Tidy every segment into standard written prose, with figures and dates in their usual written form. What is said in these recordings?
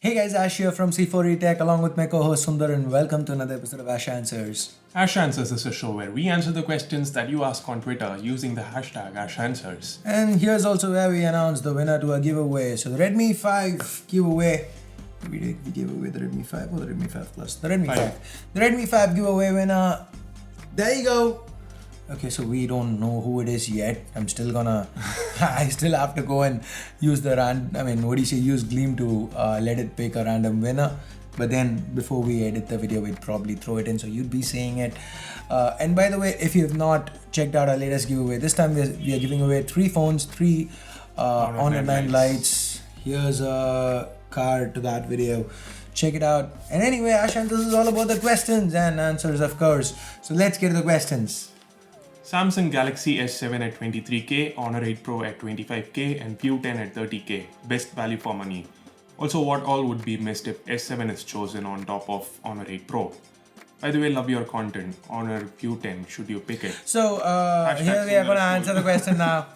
Hey guys, Ash here from C4E Tech along with my co-host Sundar, and welcome to another episode of Ash Answers. Ash Answers is a show where we answer the questions that you ask on Twitter using the hashtag AshAnswers. And here's also where we announce the winner to a giveaway. So the Redmi 5 giveaway. We gave away the Redmi 5 or the Redmi 5 Plus? The Redmi 5. The Redmi 5 giveaway winner. There you go. Okay, so we don't know who it is yet. I'm still gonna, I still have to go and use the use Gleam to let it pick a random winner. But then before we edit the video, we'd probably throw it in, so you'd be seeing it. And by the way, if you have not checked out our latest giveaway, this time we are giving away 3 phones, 3 Honor 9 lights. Here's a card to that video. Check it out. And anyway, Ashan, this is all about the questions and answers, of course. So let's get to the questions. Samsung Galaxy S7 at 23K, Honor 8 Pro at 25K, and View 10 at 30K. Best value for money. Also, what all would be missed if S7 is chosen on top of Honor 8 Pro? By the way, love your content. Honor View 10, should you pick it? So, here we are going to answer the question now.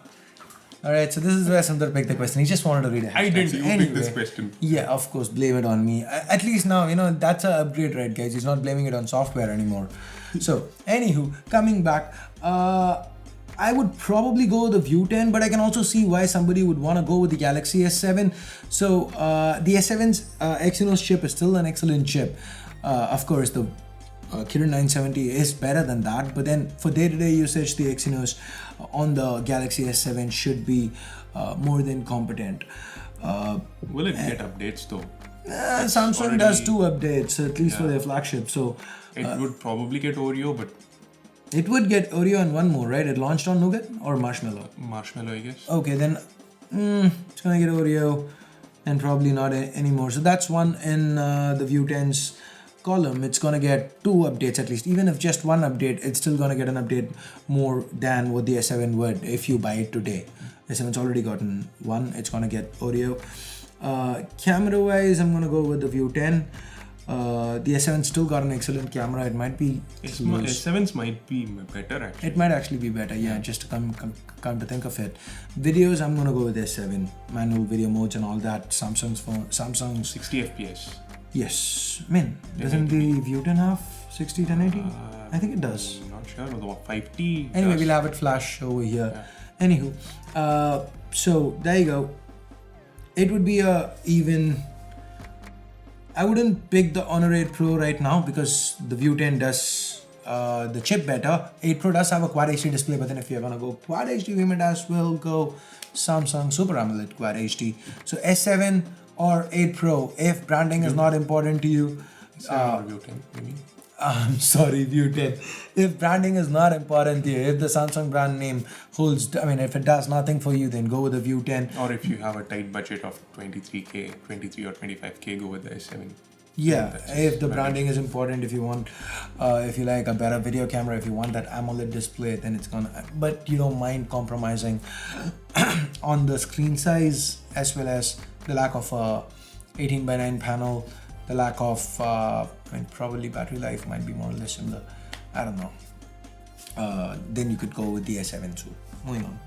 Alright, so this is where Sundar picked the question. He just wanted to read it. I didn't, you picked this question. Yeah, of course, blame it on me. At least now, that's an upgrade, right, guys? He's not blaming it on software anymore. So, anywho, coming back, I would probably go with the View 10, but I can also see why somebody would want to go with the Galaxy S7. So, the S7's Exynos chip is still an excellent chip. Of course, the Kirin 970 is better than that, but then for day-to-day usage, the Exynos on the Galaxy S7 should be more than competent. Will it get updates though? Samsung does 2 updates, at least for their flagship. So it would probably get Oreo, but it would get Oreo and one more, right? It launched on Nougat or Marshmallow? Marshmallow, I guess. Okay, then it's gonna get Oreo and probably not anymore. So that's one in the View 10's column. It's gonna get 2 updates at least. Even if just 1 update, it's still gonna get an update more than what the S7 would if you buy it today. S7's already gotten 1. It's gonna get Oreo. Camera wise, I'm gonna go with the View 10. The S7 still got an excellent camera. It might be S7's might be better actually. It might actually be better, yeah, just to come to think of it. Videos, I'm gonna go with S7. Manual video modes and all that. Samsung's 60 FPS. Yes. Doesn't the View 10 have 60 1080? I think it does. I'm not sure. The 5T Anyway, does. we'll have it flash over here. Yeah. Anywho, so there you go. It would be I wouldn't pick the Honor 8 Pro right now because the View 10 does the chip better. 8 Pro does have a Quad HD display, but then if you're gonna go Quad HD, we might as well go Samsung Super AMOLED Quad HD. So S7 or 8 Pro, if branding is not important to you. View 10, maybe. I'm sorry, View 10. If branding is not important to you, if the Samsung brand name if it does nothing for you, then go with the View 10. Or if you have a tight budget of 23 or 25K, go with the S7. Yeah, if the branding is important, if you want, if you like a better video camera, if you want that AMOLED display, then it's gonna, but you don't mind compromising on the screen size as well as the lack of 18:9 panel, the lack of, probably battery life might be more or less similar. I don't know. Then you could go with the S7 too. Moving on.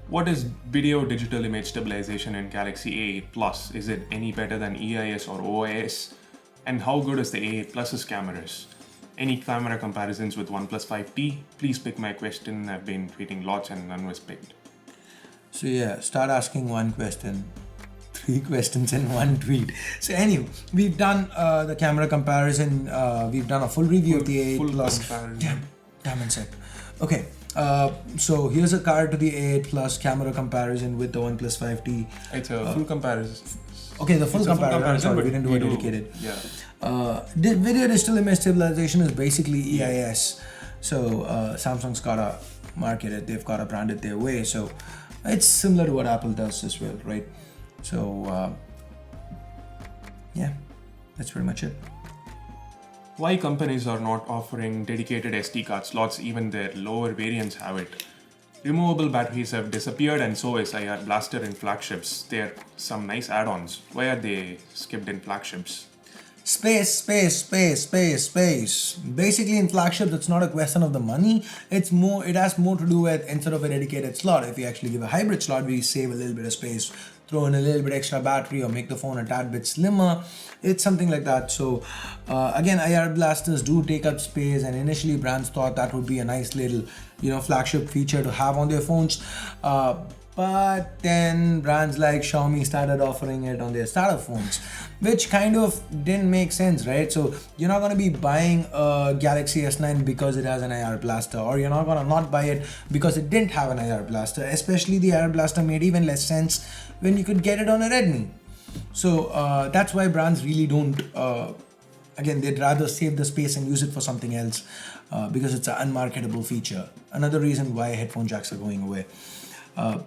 What is video digital image stabilization in Galaxy A8 Plus? Is it any better than EIS or OIS? And how good is the A8 Plus's cameras? Any camera comparisons with OnePlus 5T? Please pick my question. I've been tweeting lots and none was picked. So yeah, start asking one question. 3 questions in 1 tweet. So anyway, we've done the camera comparison. We've done a full review of the A8 Plus. Comparison. Damn it, sec. Okay. So here's a card to the A8 Plus camera comparison with the OnePlus 5T. It's a full comparison. Okay, the full comparison. Sorry, we didn't do a dedicated. The video digital image stabilization is basically EIS. So Samsung's got to market it. They've got to brand it their way. So it's similar to what Apple does as well, right? So yeah, that's pretty much it. Why companies are not offering dedicated SD card slots, even their lower variants have it. Removable batteries have disappeared and so is IR Blaster in flagships. There are some nice add-ons. Why are they skipped in flagships? Space. Basically in flagships, it's not a question of the money. It has more to do with, instead of a dedicated slot, if we actually give a hybrid slot, we save a little bit of space throw in a little bit extra battery or make the phone a tad bit slimmer. It's something like that. So again, IR blasters do take up space, and initially brands thought that would be a nice little, flagship feature to have on their phones. But then brands like Xiaomi started offering it on their starter phones, which kind of didn't make sense, right? So you're not going to be buying a Galaxy S9 because it has an IR blaster, or you're not going to not buy it because it didn't have an IR blaster. Especially the IR blaster made even less sense when you could get it on a Redmi. So that's why brands really don't, again, they'd rather save the space and use it for something else because it's an unmarketable feature. Another reason why headphone jacks are going away.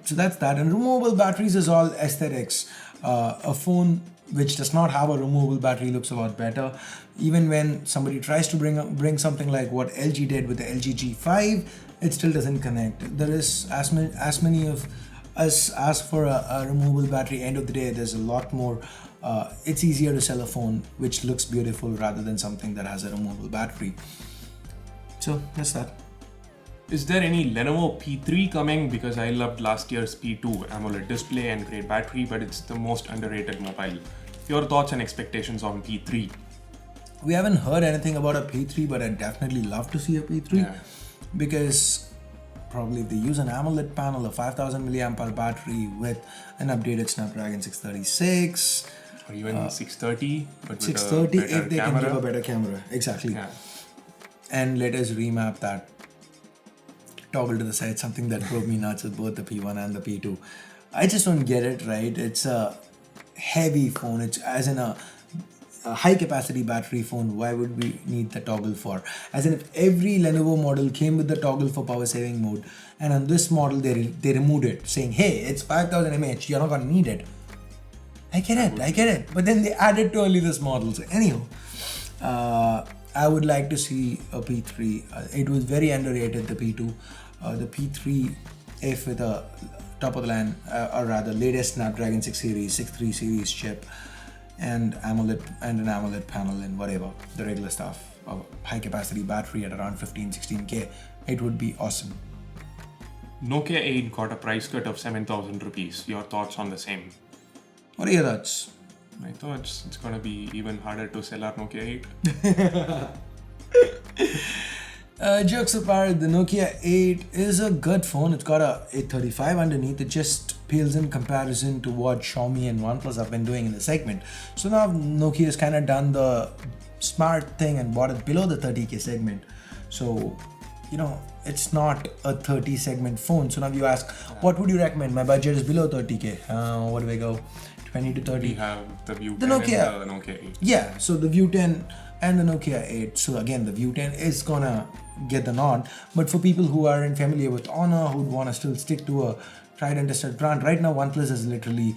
So that's that. And removable batteries is all aesthetics. A phone which does not have a removable battery looks a lot better. Even when somebody tries to bring something like what LG did with the LG G5, it still doesn't connect. There is as many of us ask for a removable battery. End of the day, there's a lot more. It's easier to sell a phone which looks beautiful rather than something that has a removable battery. So that's that. Is there any Lenovo P3 coming? Because I loved last year's P2 AMOLED display and great battery, but it's the most underrated mobile. Your thoughts and expectations on P3? We haven't heard anything about a P3, but I'd definitely love to see a P3 because probably if they use an AMOLED panel, a 5000 mAh battery with an updated Snapdragon 636 or even 630, but 630 with a if they camera. can give a better camera. Exactly. And let us remap that toggle to the side, something that drove me nuts with both the P1 and the P2. I just don't get it, right? It's a heavy phone. It's as in a high capacity battery phone. Why would we need the toggle for? As in, if every Lenovo model came with the toggle for power saving mode, and on this model they removed it, saying, hey, it's 5000 mAh, you're not gonna need it. I get it. But then they added to only this model. So anyhow, I would like to see a P3. It was very underrated, the P2. The P3, if with a top of the line, or rather latest Snapdragon 6 series chip, and an AMOLED panel and whatever, the regular stuff, a high capacity battery at around 15-16K, it would be awesome. Nokia 8 got a price cut of 7,000 rupees. Your thoughts on the same? What are your thoughts? My thoughts, it's gonna be even harder to sell our Nokia 8. Jokes apart, the Nokia 8 is a good phone. It's got a 835 underneath. It just pales in comparison to what Xiaomi and OnePlus have been doing in the segment. So now Nokia has kind of done the smart thing and bought it below the 30K segment. So, it's not a 30 segment phone. So now you ask, what would you recommend? My budget is below 30K. What do I go? 20 to 30. We have the View 10 Nokia, and the Nokia 8. Yeah, so the View 10 and the Nokia 8. So again, the View 10 is gonna get the nod. But for people who aren't familiar with Honor, who'd want to still stick to a tried and tested brand, right now OnePlus is literally,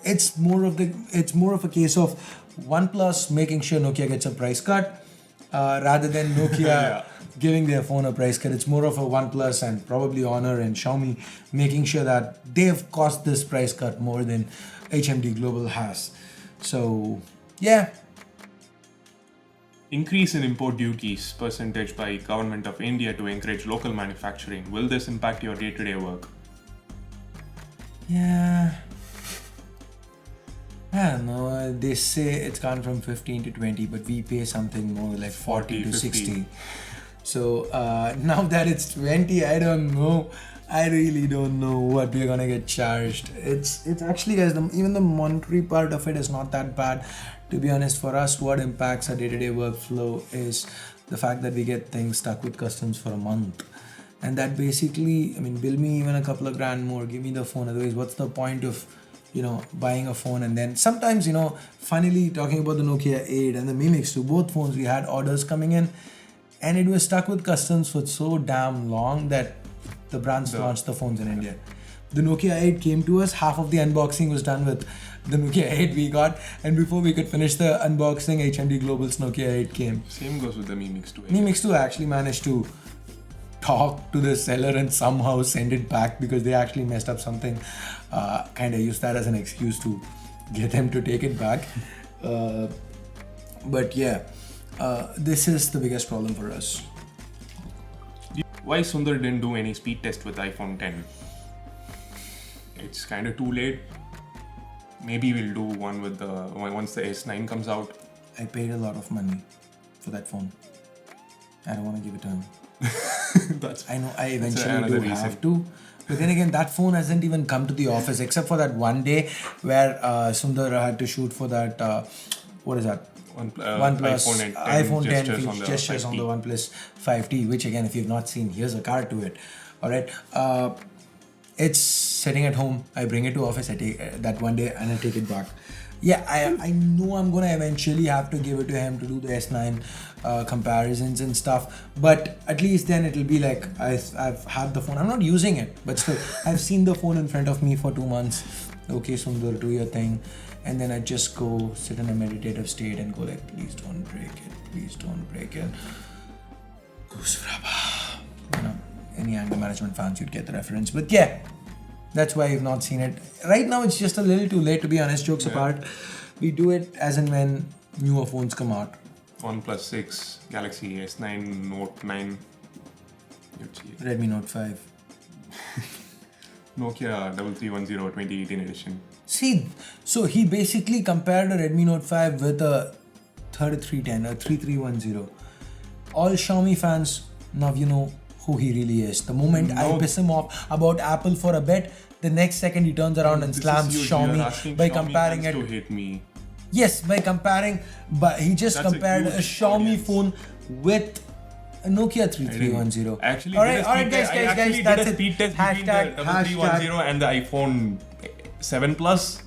it's more of a case of OnePlus making sure Nokia gets a price cut rather than Nokia giving their phone a price cut. It's more of a OnePlus and probably Honor and Xiaomi making sure that they've cost this price cut more than HMD Global has. So, yeah. Increase in import duties percentage by Government of India to encourage local manufacturing. Will this impact your day-to-day work? Yeah. I don't know. They say it's gone from 15 to 20, but we pay something more like 40 to 60. So now that it's 20, I don't know. I really don't know what we're gonna get charged. It's actually, guys, even the monetary part of it is not that bad. To be honest, for us, what impacts our day-to-day workflow is the fact that we get things stuck with customs for a month. And that basically, bill me even a couple of grand more, give me the phone. Otherwise, what's the point of, buying a phone? And then sometimes, finally talking about the Nokia 8 and the Mi Mix 2, both phones, we had orders coming in and it was stuck with customs for so damn long that the brands launched the phones in India. The Nokia 8 came to us, half of the unboxing was done with the Nokia 8 we got, and before we could finish the unboxing, HMD Global's Nokia 8 came. Same goes with the Mi Mix 2. Mi Mix 2 actually managed to talk to the seller and somehow send it back because they actually messed up something. Kind of used that as an excuse to get them to take it back. But yeah, this is the biggest problem for us. Why Sundar didn't do any speed test with iPhone 10? It's kind of too late. Maybe we'll do one with once the S9 comes out. I paid a lot of money for that phone. I don't want to give it to him. I know I eventually do have to. But then again, that phone hasn't even come to the office except for that one day where Sundar had to shoot for that, what is that? OnePlus iPhone 10 gestures on the OnePlus 5T, which again, if you've not seen, here's a card to it. Alright. It's sitting at home. I bring it to office. I take that one day and I take it back. Yeah, I know I'm gonna eventually have to give it to him to do the S9 comparisons and stuff, but at least then it'll be like I've had the phone. I'm not using it, but still I've seen the phone in front of me for 2 months. Okay, Sundar, do your thing, and then I just go sit in a meditative state and go like, please don't break it, please don't break it. You know, any anger management fans, you'd get the reference, but yeah. That's why you've not seen it. Right now, it's just a little too late, to be honest, jokes apart. We do it as and when newer phones come out. OnePlus 6, Galaxy S9, Note 9. Redmi Note 5. Nokia 3310 2018 edition. See, so he basically compared a Redmi Note 5 with a 3310, a 3310. All Xiaomi fans, now you know who he really is. The moment I piss him off about Apple for a bit, the next second he turns around and slams Xiaomi by comparing it. To hate me. Yes, by comparing, but he just compared a Xiaomi phone with a Nokia 3310. Actually, alright, guys, that's it. Speed test between the 3310 and the iPhone 7 Plus.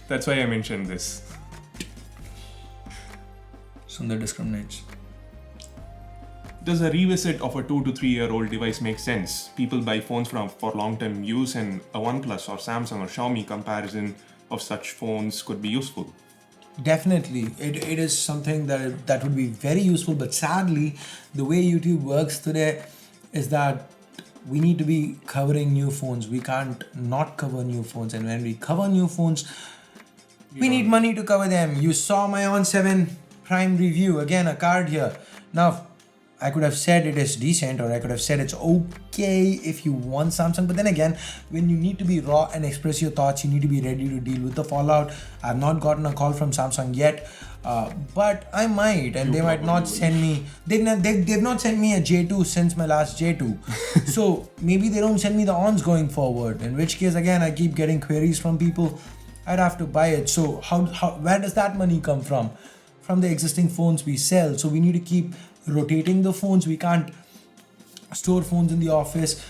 That's why I mentioned this. Sundar discriminates. Does a revisit of a 2 to 3 year old device make sense? People buy phones for long-term use, and a OnePlus or Samsung or Xiaomi comparison of such phones could be useful. Definitely, it is something that would be very useful, but sadly, the way YouTube works today is that we need to be covering new phones. We can't not cover new phones, and when we cover new phones, we need money to cover them. You saw my On 7 Prime review, again a card here. Now, I could have said it is decent, or I could have said it's okay if you want Samsung, but then again, when you need to be raw and express your thoughts, you need to be ready to deal with the fallout. I've not gotten a call from Samsung yet, but I might, and they might not send me, they've not sent me a J2 since my last J2. So maybe they don't send me the ONs going forward, in which case again, I keep getting queries from people. I'd have to buy it. So where does that money come from? From the existing phones we sell. So we need to keep rotating the phones. We can't store phones in the office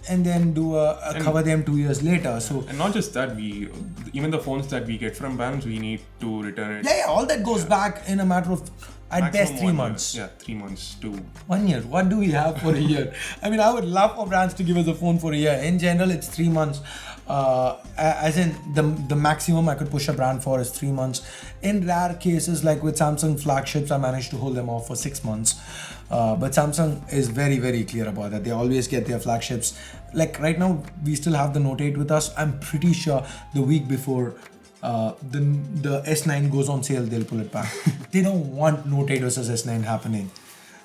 and then do cover them 2 years later. So, and not just that, even the phones that we get from brands, we need to return it. Yeah, all that goes back in a matter of at best 3 months. Yeah, 3 months to 1 year. What do we have for a year? I mean, I would love for brands to give us a phone for a year. In general, it's 3 months. As in the maximum I could push a brand for is 3 months. In rare cases, like with Samsung flagships, I managed to hold them off for 6 months. But Samsung is very, very clear about that. They always get their flagships. Like right now, we still have the Note 8 with us. I'm pretty sure the week before the S9 goes on sale, they'll pull it back. They don't want Note 8 versus S9 happening.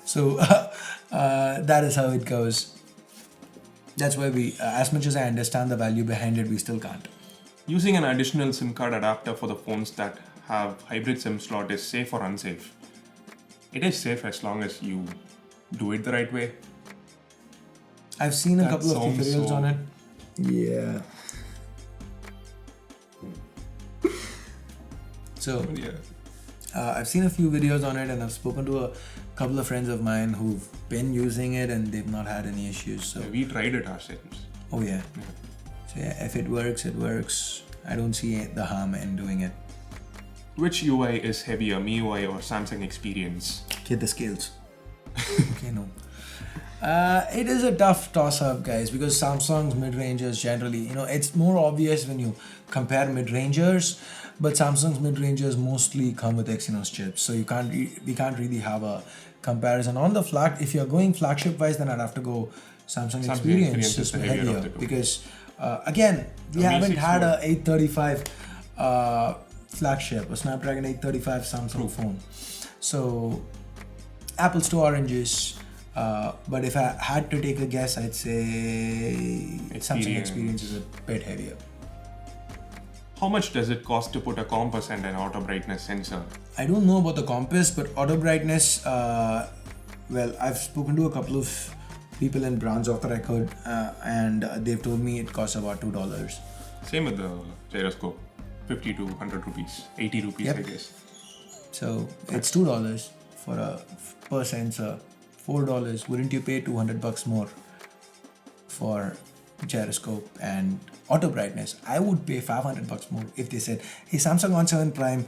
So that is how it goes. That's why we, as much as I understand the value behind it, we still can't. Using an additional SIM card adapter for the phones that have hybrid SIM slot is safe or unsafe? It is safe as long as you do it the right way. I've seen a couple of tutorials on it. Yeah. So, I've seen a few videos on it, and I've spoken to a couple of friends of mine who've been using it and they've not had any issues. So we tried it ourselves. Oh yeah. So yeah, if it works, it works. I don't see the harm in doing it. Which UI is heavier, MIUI or Samsung Experience? Get the scales. Okay, no. It is a tough toss-up, guys, because Samsung's mid-rangers generally, it's more obvious when you compare mid-rangers, but Samsung's mid-rangers mostly come with Exynos chips, so we can't really have a comparison. On the if you're going flagship-wise, then I'd have to go Samsung Experience is heavier, because again, we haven't had a 835 flagship, a Snapdragon 835 Samsung phone. So apples to oranges. But if I had to take a guess, I'd say Samsung Experience is a bit heavier. How much does it cost to put a compass and an auto brightness sensor? I don't know about the compass, but auto brightness, well, I've spoken to a couple of people in brands off the record, and they've told me it costs about $2. Same with the gyroscope, 50 to 100 rupees, 80 rupees, Yep. I guess. So it's $2 for a per sensor, $4. Wouldn't you pay $200 more for gyroscope and auto brightness? I would pay $500 more if they said, hey, Samsung on 7 Prime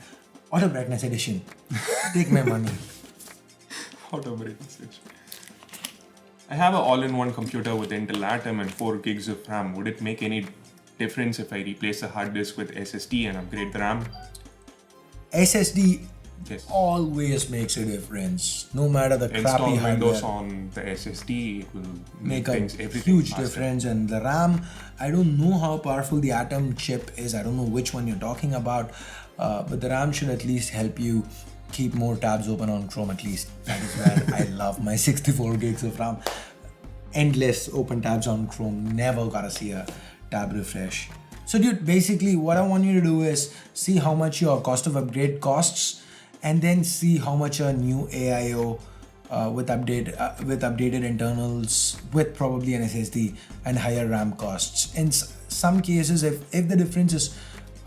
auto brightness edition, take my money. Auto brightness. I have an all-in-one computer with Intel Atom and 4 gigs of RAM. Would it make any difference if I replace the hard disk with SSD and upgrade the RAM? SSD Yes. always makes a difference, no matter the Install crappy Windows hardware. on the SSD, it will Make a everything huge faster. difference. And the RAM, I don't know how powerful the Atom chip is. I don't know which one you're talking about, but the RAM should at least help you keep more tabs open on Chrome. At least that is where I love my 64 gigs of RAM. Endless open tabs on Chrome. Never gotta see a tab refresh. So dude, basically what I want you to do is see how much your cost of upgrade costs, and then see how much a new AIO with updated internals, with probably an SSD and higher RAM costs. In some cases, if the difference is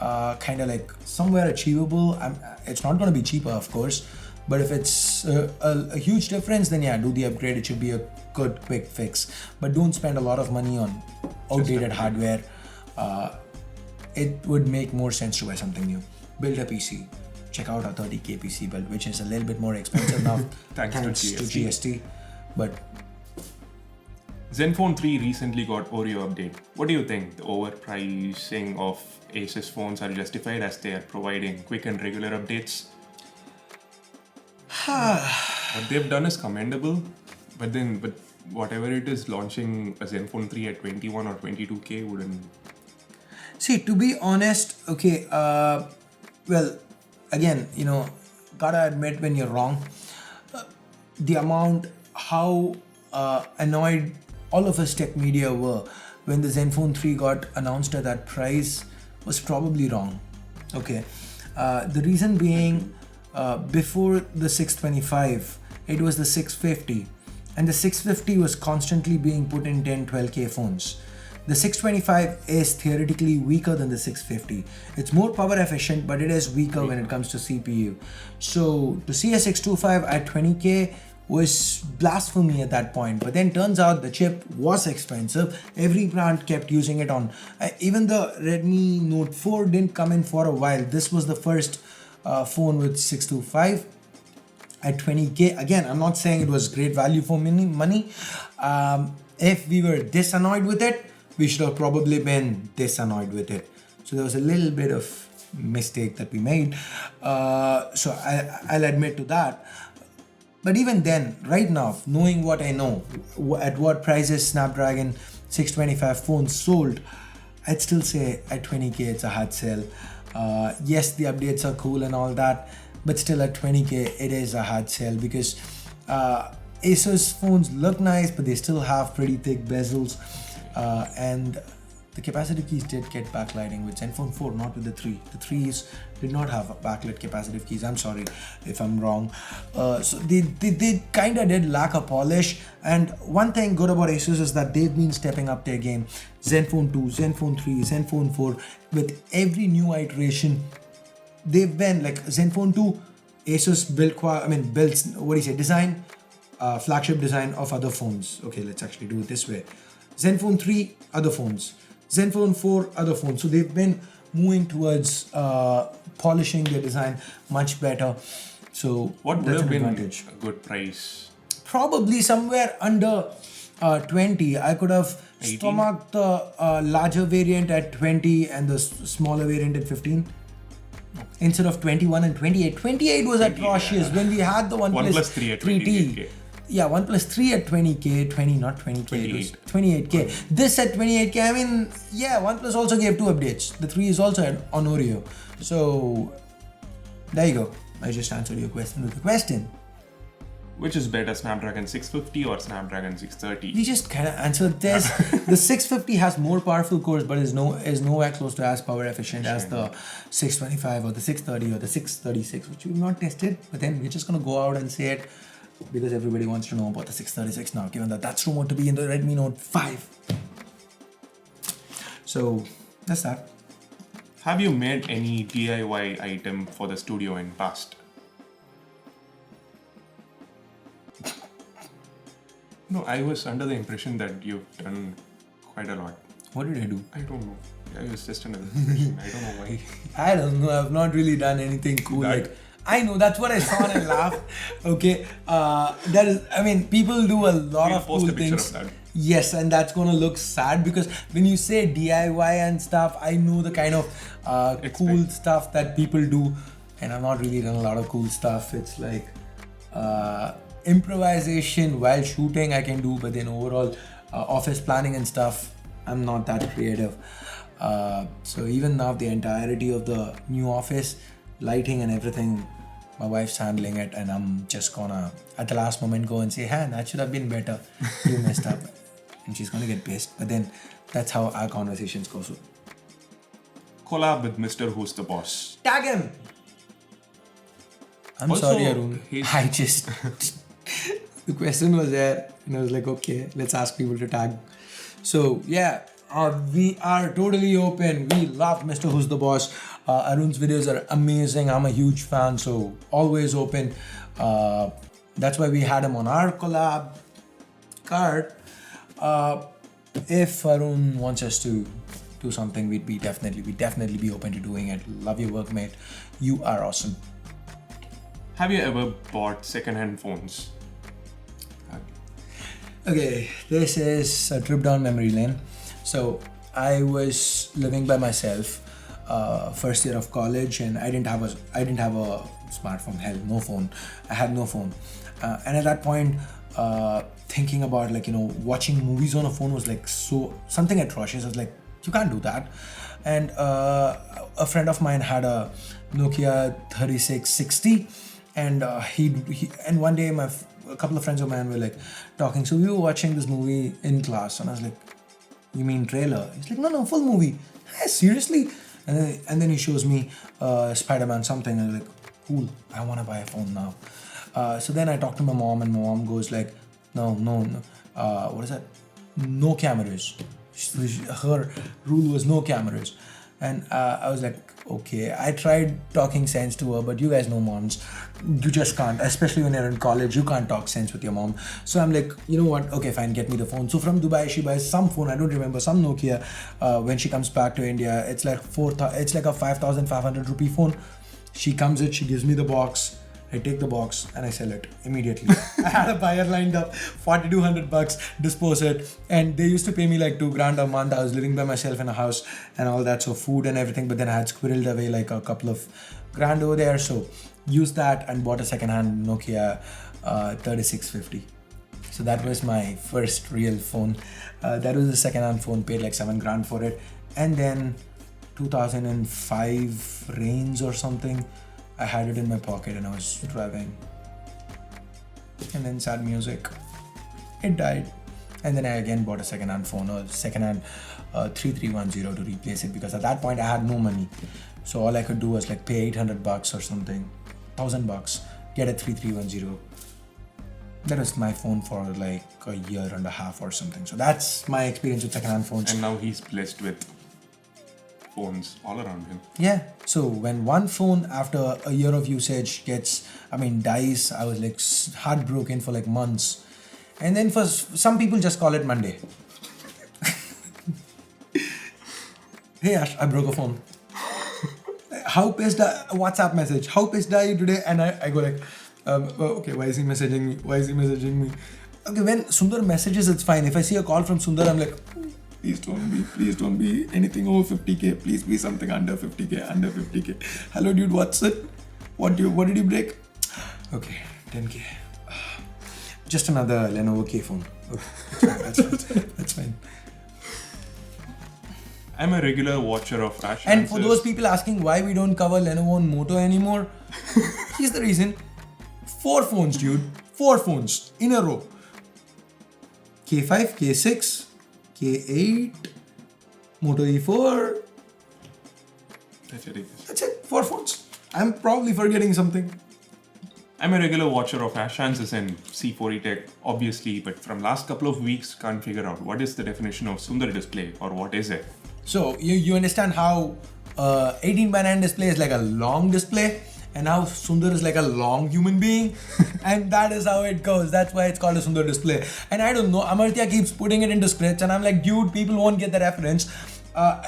kind of like somewhere achievable, it's not going to be cheaper, of course, but if it's a huge difference, then yeah, do the upgrade. It should be a good quick fix, but don't spend a lot of money on outdated hardware. It would make more sense to buy something new. Build a PC. Check out our 30K PC build, which is a little bit more expensive now Thanks to GST. But Zenfone 3 recently got Oreo update. What do you think? The overpricing of Asus phones are justified as they are providing quick and regular updates? What they've done is commendable, but whatever it is, launching a Zenfone 3 at 21 or 22K wouldn't. see, to be honest, okay, well, again, gotta admit when you're wrong. The amount, how annoyed all of us tech media were when the Zenfone 3 got announced at that price was probably wrong. Okay, the reason being, before the 625, it was the 650, and the 650 was constantly being put in 10-12K phones. The 625 is theoretically weaker than the 650. It's more power efficient, but it is weaker when it comes to CPU. So to see a 625 at 20K was blasphemy at that point. But then turns out the chip was expensive. Every brand kept using it on. Even the Redmi Note 4 didn't come in for a while. This was the first phone with 625 at 20K. Again, I'm not saying it was great value for money. If we were this annoyed with it, we should have probably been this annoyed with it. So there was a little bit of mistake that we made. So I'll admit to that. But even then, right now, knowing what I know, at what prices Snapdragon 625 phones sold, I'd still say at 20K it's a hard sell. Yes, the updates are cool and all that, but still at 20K it is a hard sell, because Asus phones look nice, but they still have pretty thick bezels. And the capacitive keys did get backlighting with Zenfone 4, not with the 3. The 3s did not have backlit capacitive keys. I'm sorry if I'm wrong. So they kind of did lack a polish. And one thing good about Asus is that they've been stepping up their game. Zenfone 2, Zenfone 3, Zenfone 4. With every new iteration, they've been like Zenfone 2, Asus builds design, flagship design of other phones. Okay, let's actually do it this way. Zenfone 3, other phones. Zenfone 4, other phones. So they've been moving towards polishing their design much better. So What would that's have an been advantage. a good price? Probably somewhere under 20. I could have 18? stomached the larger variant at 20 and the smaller variant at 15. Instead of 21 and 28. 28 was atrocious when we had the OnePlus 3 at 3T. 28K. Yeah, OnePlus 3 at 20K, not 20K, it was 28. 28K. This at 28K, I mean, yeah, OnePlus also gave 2 updates. The 3 is also on Oreo. So, there you go. I just answered your question with a question. Which is better, Snapdragon 650 or Snapdragon 630? We just kind of answered this. The 650 has more powerful cores, but is nowhere close to as power efficient as the 625 or the 630 or the 636, which we've not tested. But then we're just gonna go out and say it because everybody wants to know about the 636 now, given that that's rumored to be in the Redmi Note 5. So that's that. Have you made any DIY item for the studio in past? No, I was under the impression that you've done quite a lot. What did I do? I don't know. I was just under the impression. I don't know why. I don't know. I've not really done anything cool. I know, that's what I saw and I laughed. Okay, that is. I mean, people do a lot of cool things. Of that. Yes, and that's gonna look sad because when you say DIY and stuff, I know the kind of cool stuff that people do, and I've not really done a lot of cool stuff. It's like improvisation while shooting I can do, but then overall office planning and stuff, I'm not that creative. So even now, the entirety of the new office, lighting and everything, my wife's handling it, and I'm just gonna at the last moment go and say, hey, that should have been better, you messed up, and she's gonna get pissed. But then that's how our conversations go. So collab with Mrwhosetheboss. Tag him. I'm also, sorry, Arun. I just the question was there, and I was like, okay, let's ask people to tag. So yeah, we are totally open. We love Mrwhosetheboss. Arun's videos are amazing. I'm a huge fan, so always open. That's why we had him on our collab card. If Arun wants us to do something, we'd definitely be open to doing it. Love your work, mate. You are awesome. Have you ever bought second-hand phones? Okay, this is a trip down memory lane. So I was living by myself, first year of college, and I didn't have a smartphone. Hell, no phone. I had no phone, and at that point, thinking about watching movies on a phone was like something atrocious. I was like, you can't do that. And a friend of mine had a Nokia 3660, and and one day a couple of friends of mine were like talking. So we were watching this movie in class, and I was like, you mean trailer? He's like, no, full movie. Hey, seriously? And then he shows me Spider-Man something, and I was like, cool, I want to buy a phone now. So then I talked to my mom, and my mom goes like, no, what is that? No cameras. Her rule was no cameras. And I was like, okay. I tried talking sense to her, but you guys know moms, you just can't, especially when you're in college, you can't talk sense with your mom. So I'm like, you know what, okay, fine, get me the phone. So from Dubai, she buys some phone, I don't remember, some Nokia. When she comes back to India, it's like a 5,500 rupee phone. She comes in, she gives me the box. I take the box and I sell it immediately. I had a buyer lined up, 4,200 bucks, dispose it. And they used to pay me like $2,000 a month. I was living by myself in a house and all that, so food and everything. But then I had squirreled away like a couple of grand over there. So used that and bought a second-hand Nokia 3650. So that was my first real phone. That was a second-hand phone, paid like $7,000 for it. And then 2005 rains or something, I had it in my pocket and I was driving. And then sad music. It died. And then I again bought a second-hand phone, a second-hand 3310 to replace it, because at that point I had no money. So all I could do was like pay 800 bucks or something, 1,000 bucks, get a 3310. That was my phone for like a year and a half or something. So that's my experience with second-hand phones. And now he's blessed with phones all around him. Yeah. So when one phone after a year of usage dies, I was like heartbroken for like months. And then for some people just call it Monday. Hey Ash, I broke a phone. How pissed WhatsApp message? How pissed are you today? And I go like, okay, why is he messaging me? Okay, when Sundar messages, it's fine. If I see a call from Sundar, I'm like, please don't be anything over 50k. Please be something under 50k. Hello dude, what's it? What did you break? Okay, 10k. Just another Lenovo K phone. Okay, that's fine. I'm a regular watcher of Ash. And for those people asking why we don't cover Lenovo and Moto anymore, here's the reason. 4 phones, dude. 4 phones in a row. K5, K6, K8, Moto E4. That's it, 4 phones. I'm probably forgetting something. I'm a regular watcher of Ashances and C4E Tech, obviously, but from last couple of weeks, can't figure out what is the definition of Sundar display or what is it? So you understand how 18:9 display is like a long display and how Sundar is like a long human being and that is how it goes. That's why it's called a Sundar display. And I don't know, Amartya keeps putting it into scripts and I'm like, dude, people won't get the reference.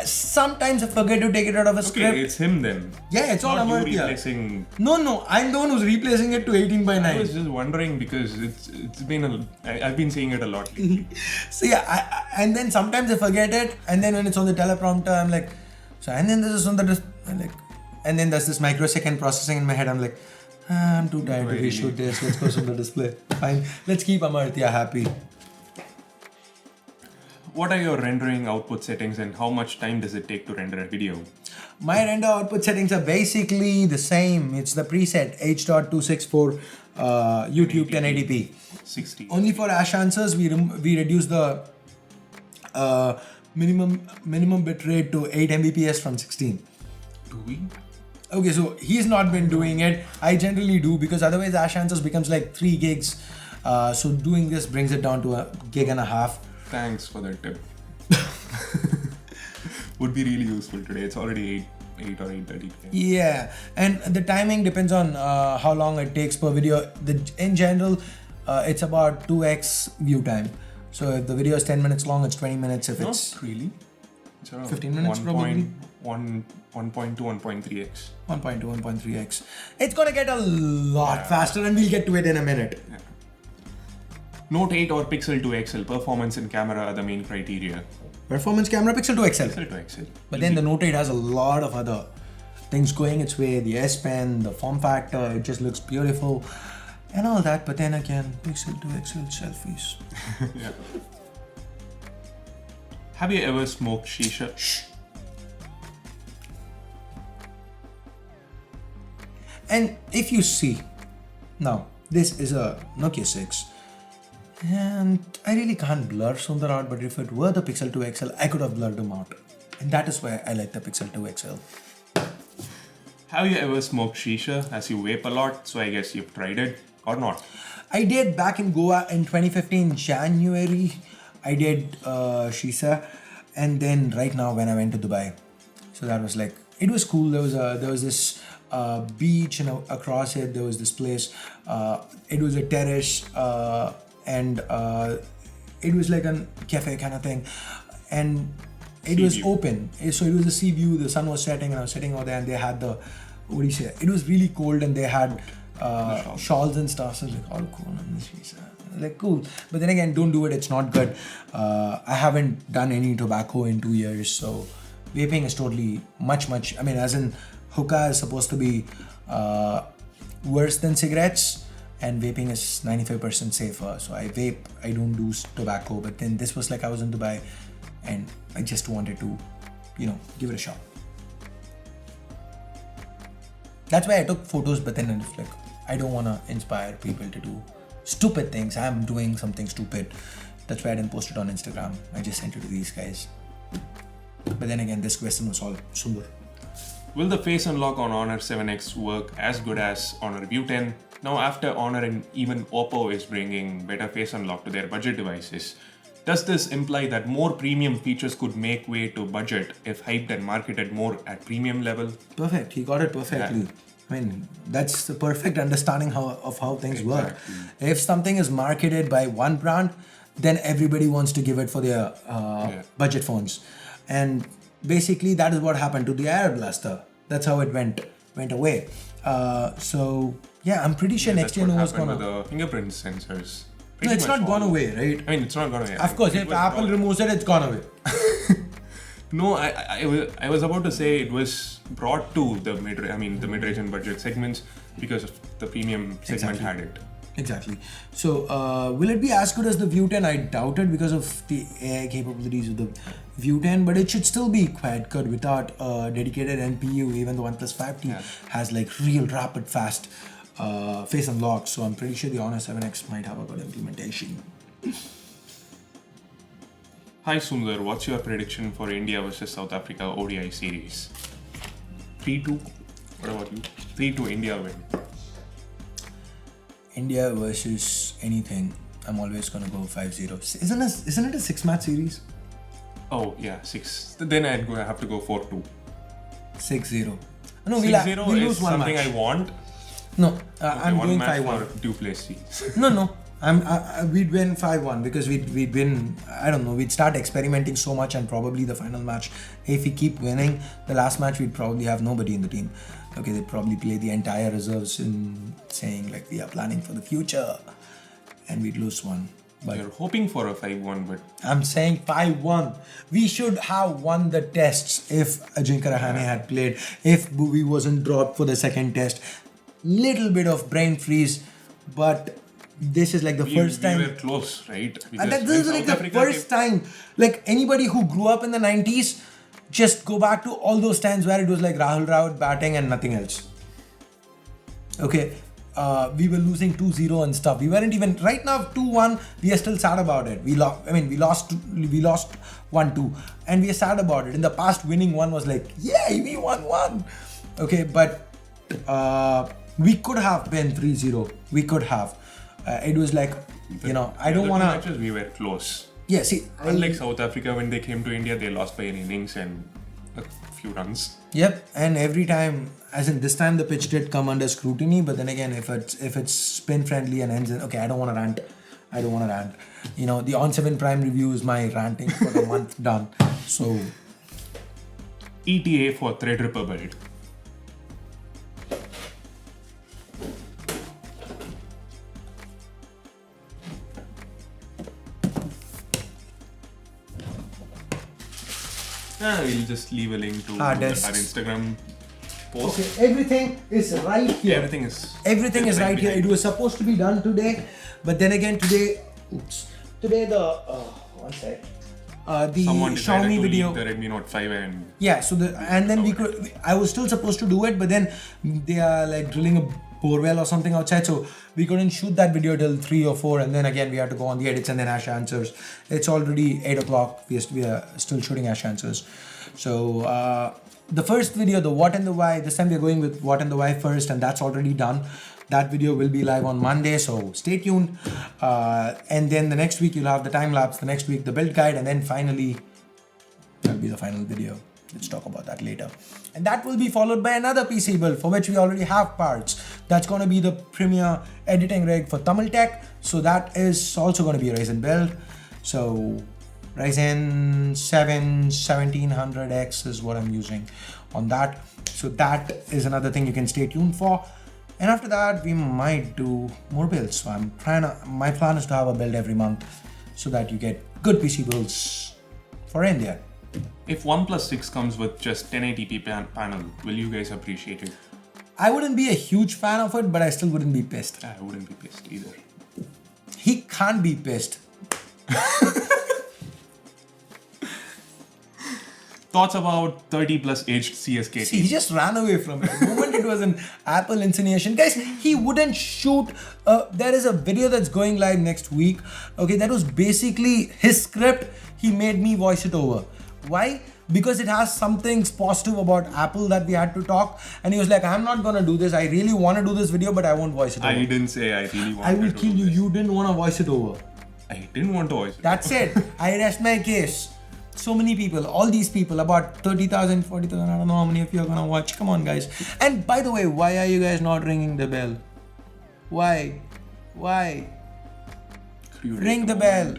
Sometimes I forget to take it out of a script. Okay, it's him then. Yeah, it's all not Amartya. you replacing... No, I'm the one who's replacing it to 18:9. I was just wondering because it's been I've been seeing it a lot lately. So yeah, and then sometimes I forget it, and then when it's on the teleprompter, I'm like, so and then this is on the and then there's this microsecond processing in my head. I'm like, I'm too tired to reshoot this. Let's go on the display. Fine, let's keep Amartya happy. What are your rendering output settings and how much time does it take to render a video? My render output settings are basically the same. It's the preset H.264 YouTube 1080p. 60. Only for Ash answers, we reduce the minimum bitrate to 8 Mbps from 16. Do we? Okay, so he's not been doing it. I generally do because otherwise Ash answers becomes like 3 gigs. So doing this brings it down to a gig and a half. Thanks for that tip. Would be really useful today. It's already 8 or 8:30 p.m. Yeah, and the timing depends on how long it takes per video. In general, it's about 2x view time. So if the video is 10 minutes long, it's 20 minutes. If it's Not really. It's around 15 minutes probably. 1.2, 1.3x. 1.2, 1.3x. It's gonna get a lot faster and we'll get to it in a minute. Yeah. Note 8 or Pixel 2 XL, performance and camera are the main criteria. Performance camera, Pixel 2 XL. Pixel 2 XL. But then the Note 8 has a lot of other things going its way. The S Pen, the form factor, it just looks beautiful and all that. But then again, Pixel 2 XL selfies. Yeah. Have you ever smoked Shisha? Shh. And if you see, now this is a Nokia 6. And I really can't blur Sundar out, but if it were the Pixel 2 XL, I could have blurred him out. And that is why I like the Pixel 2 XL. Have you ever smoked Shisha as you vape a lot? So I guess you've tried it or not? I did back in Goa in 2015 January. I did Shisha, and then right now when I went to Dubai. So that was like, it was cool. There was this beach and across it there was this place. It was a terrace. And it was like a cafe kind of thing, and it was open. So it was a sea view. The sun was setting, and I was sitting over there, and they had the, what do you say? It was really cold, and they had shawls and stuff. So I was like, all cool. Like cool, but then again, don't do it. It's not good. I haven't done any tobacco in 2 years, so vaping is totally much. I mean, as in hookah is supposed to be worse than cigarettes. And vaping is 95% safer. So I vape, I don't do tobacco. But then this was like I was in Dubai and I just wanted to, give it a shot. That's why I took photos, but then it's like, I don't want to inspire people to do stupid things. I'm doing something stupid. That's why I didn't post it on Instagram. I just sent it to these guys. But then again, this question was all Sundar. Will the face unlock on Honor 7X work as good as Honor View 10? Now after Honor and even Oppo is bringing better face unlock to their budget devices, does this imply that more premium features could make way to budget if hyped and marketed more at premium level? Perfect, he got it perfectly. Yeah. I mean, that's the perfect understanding of how things work. If something is marketed by one brand, then everybody wants to give it for their budget phones. And basically that is what happened to the Air Blaster. That's how it went away. So yeah, I'm pretty sure next year no one's gonna. The fingerprint sensors. No, it's not gone away, right? I mean, it's not gone away. Of course, if Apple removes it, it's gone away. No, I was about to say it was brought to the mid-range and budget segments because of the premium segment had it. Exactly. So, will it be as good as the View 10? I doubt it because of the AI capabilities of the View 10, but it should still be quite good without dedicated NPU. Even the OnePlus 5T has like real rapid, fast face unlock. So I'm pretty sure the Honor 7X might have a good implementation. Hi Sundar, what's your prediction for India versus South Africa ODI series? 3-2. What about you? 3-2 India win. India versus anything, I'm always gonna go 5-0. Isn't it a 6-match series? Oh yeah, 6. Then I'd have to go 4-2. 6-0. No, 6-0 we'll is lose one something match. I want. No, Okay, I'm one going match 5-1. for Duplessis. No. We'd win 5-1 because we'd win. I don't know. We'd start experimenting so much, and probably the final match, if we keep winning, the last match we'd probably have nobody in the team. Okay, they'd probably play the entire reserves in saying like we are planning for the future, and we'd lose one. But You're hoping for a 5-1, but I'm saying 5-1. We should have won the tests if Ajinkya Rahane had played, if Bhuvi wasn't dropped for the second test. Little bit of brain freeze, but this is like the first time. We were close, right? And this is like the first time. Like anybody who grew up in the 90s, just go back to all those times where it was like Rahul Rawat batting and nothing else. Okay. We were losing 2-0 and stuff. We weren't even right now 2-1. We are still sad about it. We lost 1-2, and we are sad about it. In the past, winning one was like, yay, we won one. Okay, but we could have been 3-0. We could have. It was like, I don't want to. Matches we were close. Yeah, see, unlike South Africa, when they came to India, they lost by an innings and a few runs. Yep, and every time, as in this time, the pitch did come under scrutiny. But then again, if it's spin friendly and ends in, okay, I don't want to rant. The On7 Prime review is my ranting for the month done. So, ETA for Threadripper build. We'll just leave a link to our Instagram post. Okay, everything is right here. Everything is right here. It was supposed to be done today, but then again today the one sec. The Someone Xiaomi to video. The Redmi Note 5 and I was still supposed to do it, but then they are like drilling a borewell or something outside, so we couldn't shoot that video till 3 or 4, and then again we had to go on the edits and then Ash Answers. It's already 8 o'clock. We are still shooting Ash Answers. So the first video, the what and the why, this time we are going with what and the why first, and that's already done. That video will be live on Monday, so stay tuned. And then the next week you'll have the time lapse, the next week the build guide, and then finally that'll be the final video. Let's talk about that later. And that will be followed by another PC build for which we already have parts. That's going to be the premier editing rig for Tamil Tech. So that is also going to be a Ryzen build. So Ryzen 7 1700X is what I'm using on that. So that is another thing you can stay tuned for. And after that, we might do more builds. So my plan is to have a build every month so that you get good PC builds for India. If OnePlus 6 comes with just 1080p panel, will you guys appreciate it? I wouldn't be a huge fan of it, but I still wouldn't be pissed. I wouldn't be pissed either. He can't be pissed. Thoughts about 30 plus aged CSK Team? See, he just ran away from it. The moment it was an Apple insinuation. Guys, he wouldn't shoot. There is a video that's going live next week. Okay, that was basically his script. He made me voice it over. Why? Because it has something positive about Apple that we had to talk. And he was like, I'm not going to do this. I really want to do this video, but I won't voice it over. I didn't say I really wanted to. I will kill you. You didn't want to voice it over. I didn't want to voice it. That's it. I rest my case. So many people, all these people, about 30,000, 40,000, I don't know how many of you are gonna watch. Come on, guys. And by the way, why are you guys not ringing the bell? Why? Ring the bell.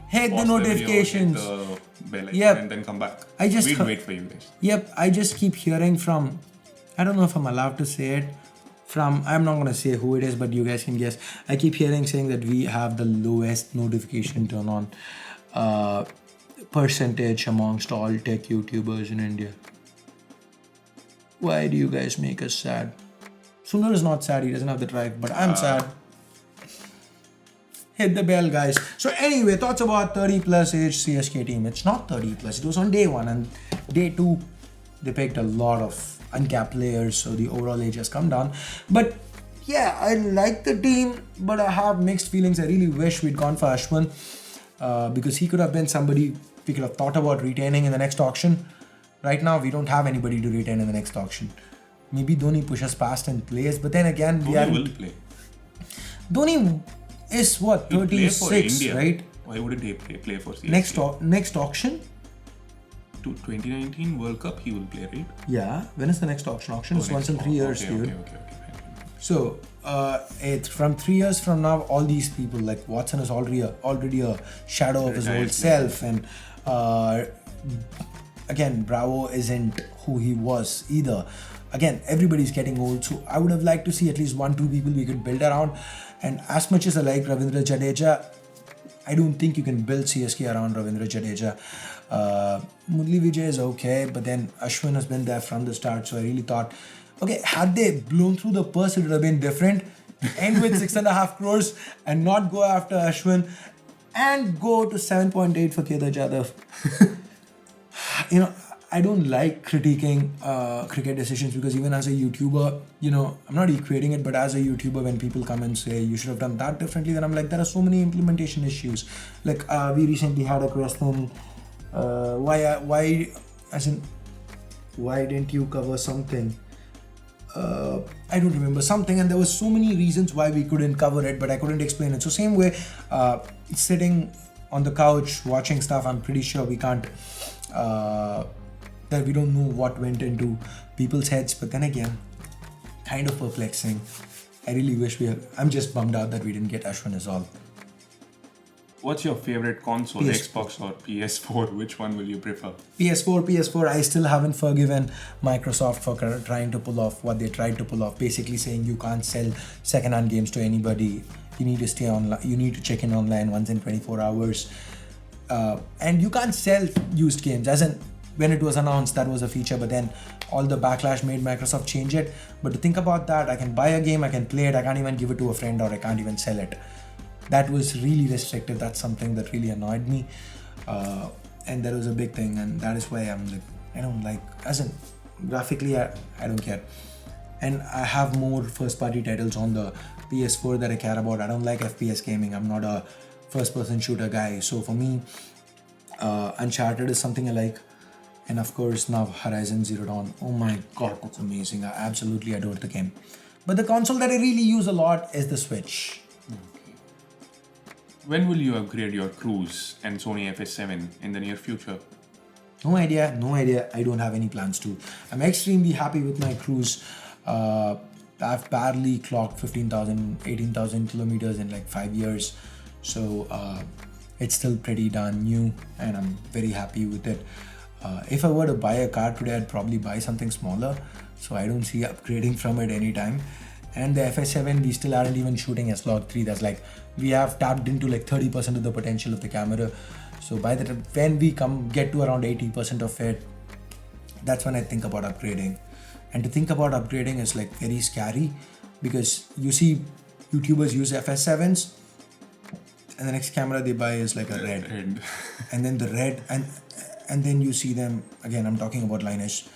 Hit the notifications. Hit the bell icon, yep. And then come back. We'll wait for you guys. Yep, I just keep hearing from, I don't know if I'm allowed to say it, I'm not gonna say who it is, but you guys can guess. I keep hearing saying that we have the lowest notification turn on percentage amongst all tech YouTubers in India. Why do you guys make us sad? Sundar is not sad, he doesn't have the drive, but I'm sad. Hit the bell, guys. So anyway, thoughts about 30 plus age CSK team. It's not 30 plus, it was on day 1, and day 2 they picked a lot of uncapped players, so the overall age has come down. But yeah, I like the team, but I have mixed feelings. I really wish we'd gone for Ashwin because he could have been somebody we could have thought about retaining in the next auction. Right now, we don't have anybody to retain in the next auction. Maybe Dhoni pushes past and plays, but then again, Dhoni will play. Dhoni is what, 36, right? Why wouldn't he play for CSK? Next auction? To 2019 World Cup, he will play, right? Yeah. When is the next auction? Auction is once in 3 years, dude. Okay. So, from 3 years from now, all these people like Watson is already a shadow of his old self, and again, Bravo isn't who he was either. Again, everybody's getting old, so I would have liked to see at least 1-2 people we could build around. And as much as I like Ravindra Jadeja, I don't think you can build CSK around Ravindra Jadeja. Murli Vijay is okay, but then Ashwin has been there from the start, so I really thought, okay, had they blown through the purse, it would have been different. End with 6.5 crores and not go after Ashwin and go to 7.8 for Kedar Jadhav. You know, I don't like critiquing cricket decisions because even as a YouTuber, you know, I'm not equating it, but as a YouTuber, when people come and say you should have done that differently, then I'm like, there are so many implementation issues. Like we recently had a question, why didn't you cover something? I don't remember something, and there were so many reasons why we couldn't cover it, but I couldn't explain it. So same way, sitting on the couch watching stuff, I'm pretty sure we can't. That we don't know what went into people's heads, but then again, kind of perplexing. I really wish I'm just bummed out that we didn't get Ashwin as all. What's your favorite console, Xbox or PS4? Which one will you prefer? PS4. I still haven't forgiven Microsoft for trying to pull off what they tried to pull off. Basically saying you can't sell second-hand games to anybody. You need to stay online. You need to check in online once in 24 hours. And you can't sell used games. As in, when it was announced, that was a feature, but then all the backlash made Microsoft change it. But to think about that, I can buy a game, I can play it, I can't even give it to a friend, or I can't even sell it. That was really restrictive. That's something that really annoyed me. And that was a big thing, and that is why I'm like, I don't like, as in, graphically, I don't care. And I have more first-party titles on the PS4 that I care about. I don't like FPS gaming. I'm not a first-person shooter guy. So for me, Uncharted is something I like. And of course, now Horizon Zero Dawn. Oh my god, that's amazing. I absolutely adore the game. But the console that I really use a lot is the Switch. Okay. When will you upgrade your Cruze and Sony FS7 in the near future? No idea. I don't have any plans to. I'm extremely happy with my Cruze. I've barely clocked 15,000, 18,000 kilometers in like 5 years. So it's still pretty darn new, and I'm very happy with it. If I were to buy a car today, I'd probably buy something smaller, so I don't see upgrading from it anytime. And the FS7, we still aren't even shooting S-Log3. That's like, we have tapped into like 30% of the potential of the camera. So by the time, when we get to around 80% of it, that's when I think about upgrading. And to think about upgrading is like very scary, because you see YouTubers use FS7s, and the next camera they buy is like a red. And then the red, and then you see them, again, I'm talking about Lineage,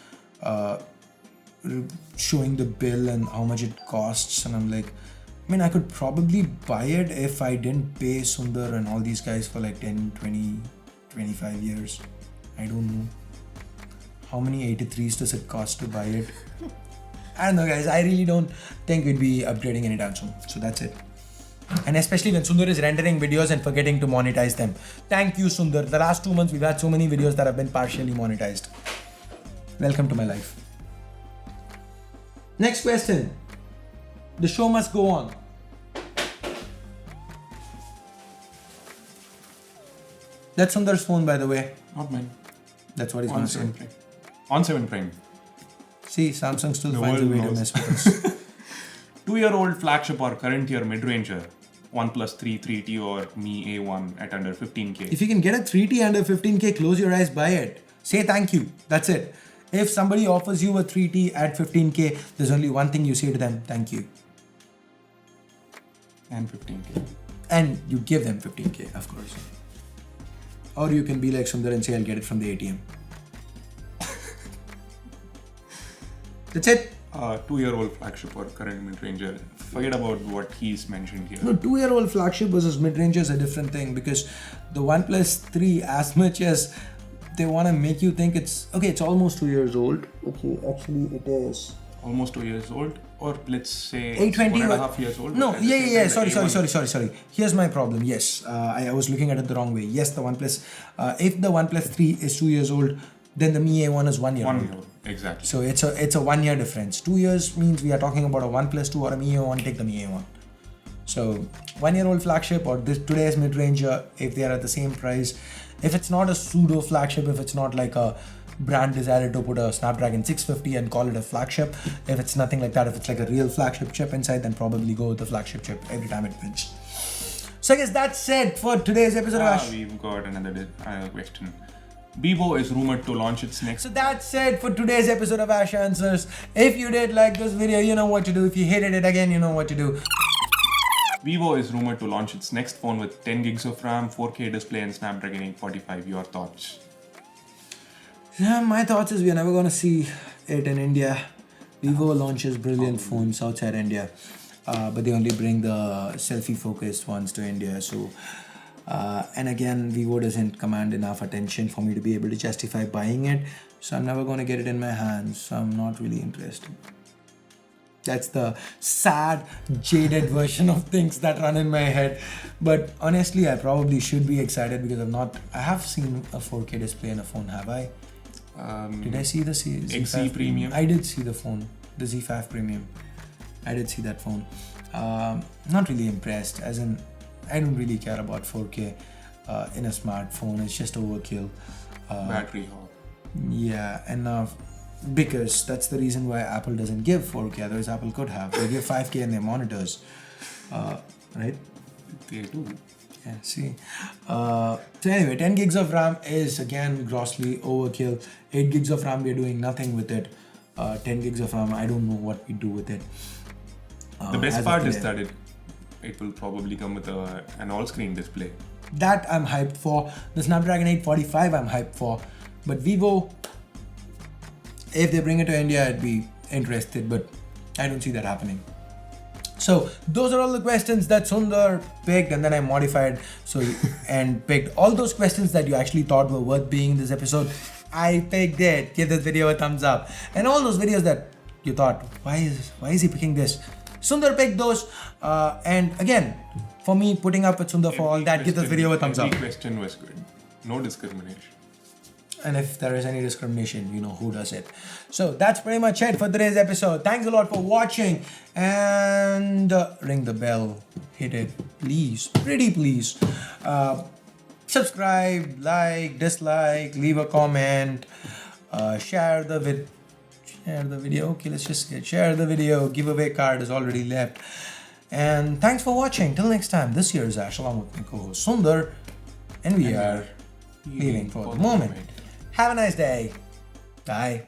showing the bill and how much it costs, and I'm like, I mean, I could probably buy it if I didn't pay Sundar and all these guys for like 10, 20, 25 years. I don't know. How many 83s does it cost to buy it? I don't know, guys. I really don't think we'd be upgrading anytime soon. So that's it. And especially when Sundar is rendering videos and forgetting to monetize them. Thank you, Sundar. The last 2 months, we've had so many videos that have been partially monetized. Welcome to my life. Next question. The show must go on. That's Sundar's phone, by the way. Not mine. That's what he's going to say. On 7 Prime. See, Samsung still finds a way to mess with us. 2-year-old flagship or current year mid-ranger, OnePlus 3T or Mi A1 at under 15K. If you can get a 3T under 15K, close your eyes, buy it. Say thank you. That's it. If somebody offers you a 3T at 15K, there's only one thing you say to them: thank you. And 15K. And you give them 15K, of course. Or you can be like Sundar and say, I'll get it from the ATM. That's it. 2-year-old flagship or current mid-ranger. Forget about what he's mentioned here. No, 2-year-old flagship versus mid-range is a different thing, because the OnePlus 3, as much as they want to make you think it's almost 2 years old. Okay, actually it is Almost 2 years old, or let's say 820 1.5 years old. No, but at the same yeah. time, Sorry. Here's my problem. Yes, I was looking at it the wrong way. Yes, the OnePlus. If the OnePlus 3 is 2 years old, then the Mi A1 is 1 year 1 old. year old, exactly. So it's a 1 year difference. 2 years means we are talking about a OnePlus 2 or a Mi A1. Take the Mi A1. So 1 year old flagship or today's mid-ranger, if they are at the same price, if it's not a pseudo flagship, if it's not like a brand decided to put a Snapdragon 650 and call it a flagship, if it's nothing like that, if it's like a real flagship chip inside, then probably go with the flagship chip every time it wins. So I guess that's it for today's episode of Ash. We've got another question. Vivo is rumored to launch its next. So that's it for today's episode of Ash Answers. If you did like this video, you know what to do. If you hated it again, you know what to do. Vivo is rumored to launch its next phone with 10 gigs of RAM, 4K display, and Snapdragon 845. Your thoughts? Yeah, my thoughts is we are never gonna see it in India. Vivo launches brilliant phones outside India, but they only bring the selfie-focused ones to India. So, and again, Vivo doesn't command enough attention for me to be able to justify buying it. So I'm never gonna get it in my hands. So I'm not really interested. That's the sad, jaded version of things that run in my head. But honestly, I probably should be excited because I have seen a 4K display in a phone, have I? Did I see the Z5 Premium? I did see the phone, the Z5 Premium. I did see that phone. Not really impressed, as in, I don't really care about 4K in a smartphone. It's just overkill. Battery hog. Yeah, and because that's the reason why Apple doesn't give 4K. Otherwise, Apple could have. They give 5K in their monitors, right? They do. Yeah, see. So anyway, 10 gigs of RAM is again grossly overkill. 8 gigs of RAM, we're doing nothing with it. 10 gigs of RAM, I don't know what we do with it. The best part is that it will probably come with an all-screen display. That I'm hyped for. The Snapdragon 845 I'm hyped for. But Vivo, if they bring it to India, I'd be interested, but I don't see that happening. So those are all the questions that Sundar picked, and then I modified and picked all those questions that you actually thought were worth being in this episode. I picked it. Give this video a thumbs up. And all those videos that you thought, why is he picking this? Sundar picked those. And again, for me, putting up with Sundar for all that, give this video a thumbs up. Every question was good. No discrimination. And if there is any discrimination, you know who does it. So that's pretty much it for today's episode. Thanks a lot for watching, and ring the bell, hit it, please, pretty please. Subscribe, like, dislike, leave a comment, share the video. Okay, let's just share the video. Giveaway card is already left. And thanks for watching. Till next time, this year is Ash along with my co-host Sundar, and we are leaving for the moment. Have a nice day. Bye.